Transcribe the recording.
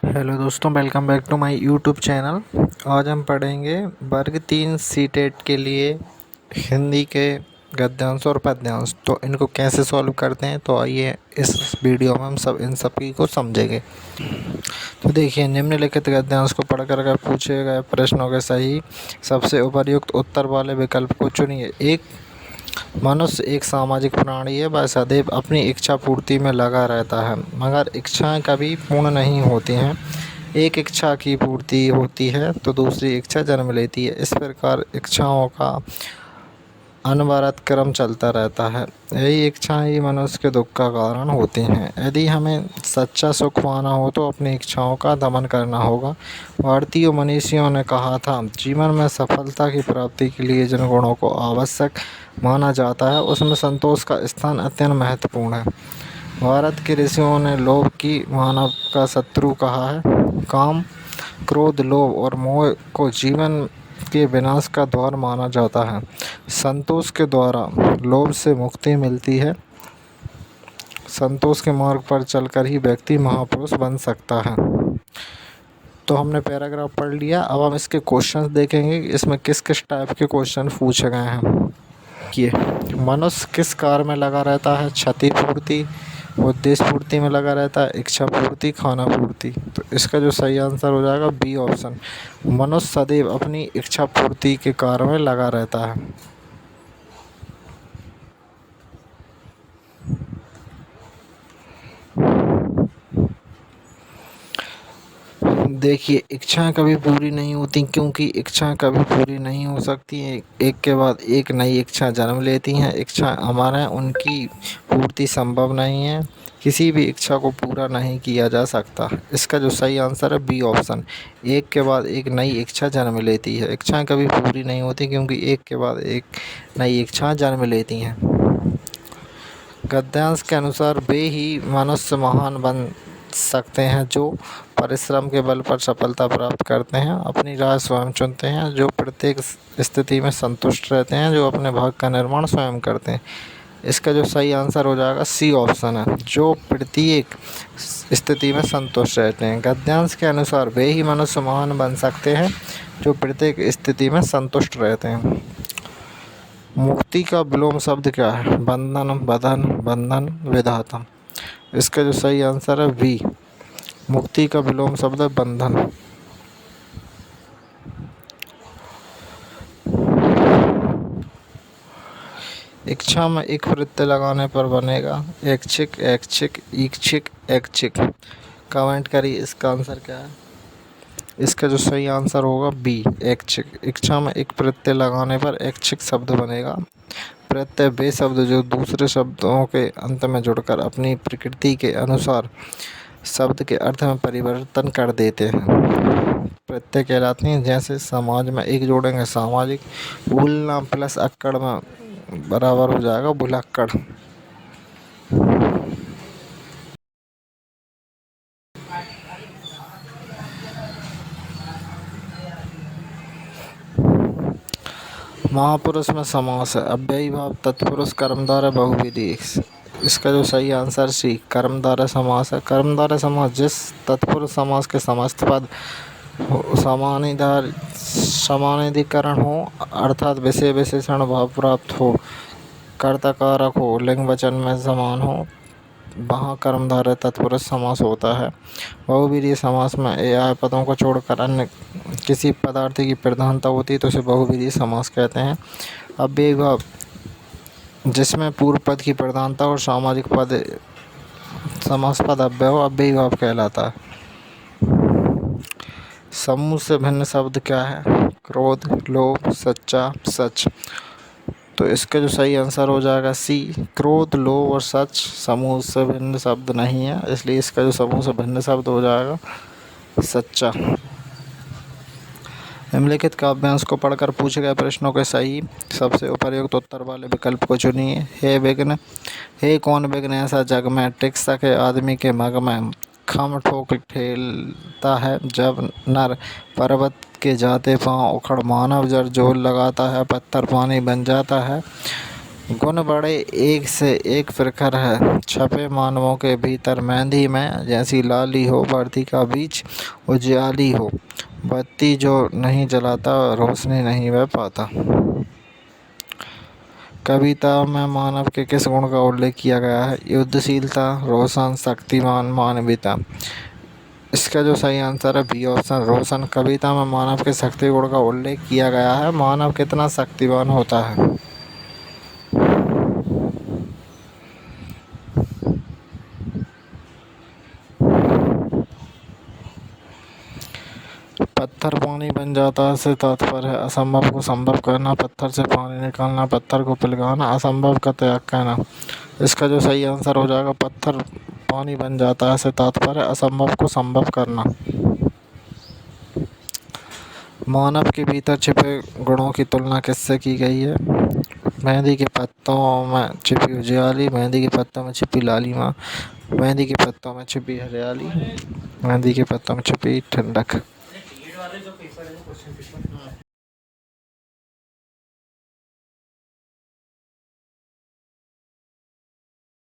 Hello दोस्तों, welcome back to my YouTube channel. आज हम पढ़ेंगे वर्ग 3 सीटेट के लिए हिंदी के गद्यांश और पद्यांश। तो इनको कैसे सॉल्व करते हैं, तो आइए इस वीडियो में हम इन सभी को समझेंगे। तो देखिए, निम्नलिखित गद्यांश को पढ़कर अगर पूछे गए प्रश्नों के सही सबसे उपयुक्त उत्तर वाले विकल्प को चुनिए। एक मनुष्य एक सामाजिक प्राणी है। वह सदैव अपनी इच्छा पूर्ति में लगा रहता है, मगर इच्छाएं कभी पूर्ण नहीं होती हैं। एक इच्छा की पूर्ति होती है तो दूसरी इच्छा जन्म लेती है। इस प्रकार इच्छाओं का अनवरत क्रम चलता रहता है। यही इच्छाएं ही मनुष्य के दुख का कारण होती हैं। यदि हमें सच्चा सुख पाना हो तो अपनी इच्छाओं का दमन करना होगा। भारतीय मनीषियों ने कहा था, जीवन में सफलता की प्राप्ति के लिए जिन गुणों को आवश्यक माना जाता है उसमें संतोष का स्थान अत्यंत महत्वपूर्ण है। भारत के ऋषियों ने लोभ की मानव का शत्रु कहा है। काम, क्रोध, लोभ और मोह को जीवन के विनाश का द्वार माना जाता है। संतोष के द्वारा लोभ से मुक्ति मिलती है। संतोष के मार्ग पर चलकर ही व्यक्ति महापुरुष बन सकता है। तो हमने पैराग्राफ पढ़ लिया। अब हम इसके क्वेश्चंस देखेंगे, इसमें किस किस टाइप के क्वेश्चन पूछे गए हैं। ये मनुष्य किस कार्य में लगा रहता है? क्षतिपूर्ति, उद्देश्य पूर्ति में लगा रहता है, इच्छा पूर्ति, खाना पूर्ति। तो इसका जो सही आंसर हो जाएगा बी ऑप्शन। मनुष्य सदैव अपनी इच्छा पूर्ति के कार्य में लगा रहता है। देखिए, इच्छाएं कभी पूरी नहीं होती, क्योंकि इच्छाएं कभी पूरी नहीं हो सकती हैं। एक के बाद एक नई इच्छा जन्म लेती हैं। इच्छा हमारे उनकी पूर्ति संभव नहीं है। किसी भी इच्छा को पूरा नहीं किया जा सकता। इसका जो सही आंसर है बी ऑप्शन। एक के बाद एक नई इच्छा जन्म लेती है। इच्छाएं कभी पूरी नहीं होती, क्योंकि एक के बाद एक नई इच्छा जन्म लेती हैं। गद्यांश के अनुसार वे ही मनुष्य महान बन सकते हैं जो परिश्रम के बल पर सफलता प्राप्त करते हैं, अपनी राह स्वयं चुनते हैं, जो प्रत्येक स्थिति में संतुष्ट रहते हैं, जो अपने भाग्य का निर्माण स्वयं करते हैं। इसका जो सही आंसर हो जाएगा सी ऑप्शन है, जो प्रत्येक स्थिति में संतुष्ट रहते हैं। गद्यांश के अनुसार वे ही मनुष्य महान बन सकते हैं जो प्रत्येक स्थिति में संतुष्ट रहते हैं। मुक्ति का विलोम शब्द क्या है? बंधन, बंधन, बंधन, विधाता। इसका जो सही आंसर है वी। मुक्ति का विलोम शब्द है बंधन। इच्छा में एक प्रत्यय लगाने पर बनेगा ऐच्छिक, ऐच्छिक, इच्छिक, ऐच्छिक। कमेंट करिए इसका आंसर क्या है। इसका जो सही आंसर होगा बी, ऐच्छिक। इच्छा में एक प्रत्यय लगाने पर ऐच्छिक शब्द बनेगा। प्रत्यय वे शब्द जो दूसरे शब्दों के अंत में जुड़कर अपनी प्रकृति के अनुसार शब्द के अर्थ में परिवर्तन कर देते हैं, प्रत्यय कहलाते हैं। जैसे समाज में एक जोड़ेंगे सामाजिक, भूलना प्लस अक्कड़ में बराबर हो जाएगा भुलक्कड़। महापुरुष में समास है। अव्ययी भाव, तत्पुरुष, कर्मधारय, बहुविधि। इसका जो सही आंसर सी, कर्मधारय समास है। कर्मधारय समास जिस तत्पुरुष समास के समस्त पद समानाधिकरण हो, अर्थात विषय विशेषण भाव प्राप्त हो, कर्ता कारक हो, लिंग वचन में समान हो, वहाँ कर्मधारय तत्पुरुष समास होता है। बहुवीर्य समास में आय पदों को छोड़कर अन्य किसी पदार्थ की प्रधानता होती है तो उसे बहुवीर्य समास कहते हैं। अव्ययी भाव जिसमें पूर्व पद की प्रधानता और सामाजिक पद समास पद अव्यय हो, अव्ययी भाव कहलाता है। समूह से भिन्न शब्द क्या है? क्रोध, लोभ, सच्चा, सच। तो इसका जो सही आंसर हो जाएगा सी, क्रोध, लोभ और सच समूह से भिन्न शब्द नहीं है, इसलिए इसका जो समूह से भिन्न शब्द हो जाएगा सच्चा। निम्नलिखित काव्यांश को पढ़कर पूछे गए प्रश्नों के सही सबसे उपयुक्त उत्तर वाले विकल्प को चुनिए। हे विघ्न, हे कौन विघ्न ऐसा जग में, टिक सके आदमी के मग में, खम ठोक ठेलता है जब नर, पर्वत के जाते पाँव उखड़, मानव जड़ जोर लगाता है, पत्थर पानी बन जाता है, गुण बड़े एक से एक प्रखर है, छपे मानवों के भीतर मेहंदी में, जैसी लाली हो बरती का बीच उजियाली हो। बत्ती जो नहीं जलाता रोशनी नहीं वह पाता। कविता में मानव के किस गुण का उल्लेख किया गया है? युद्धशीलता, रोशन, शक्तिमान, मानवीयता। इसका जो सही आंसर है बी ऑप्शन, रोशन। कविता में मानव के शक्ति गुण का उल्लेख किया गया है। मानव कितना शक्तिवान होता है। पत्थर पानी बन जाता है से तात्पर्य है असंभव को संभव करना, पत्थर से पानी निकालना, पत्थर को पिघलाना, असंभव का त्याग कहना। इसका जो सही आंसर हो जाएगा पत्थर पानी बन जाता है से तात्पर्य असंभव को संभव करना। मानव के भीतर छिपे गुणों की तुलना किससे की गई है? मेहंदी के पत्तों में छिपी उजियाली, मेहंदी के पत्तों में छिपी लालिमा, मेहंदी के पत्तों में छिपी हरियाली, मेहंदी के पत्तों में छिपी ठंडक।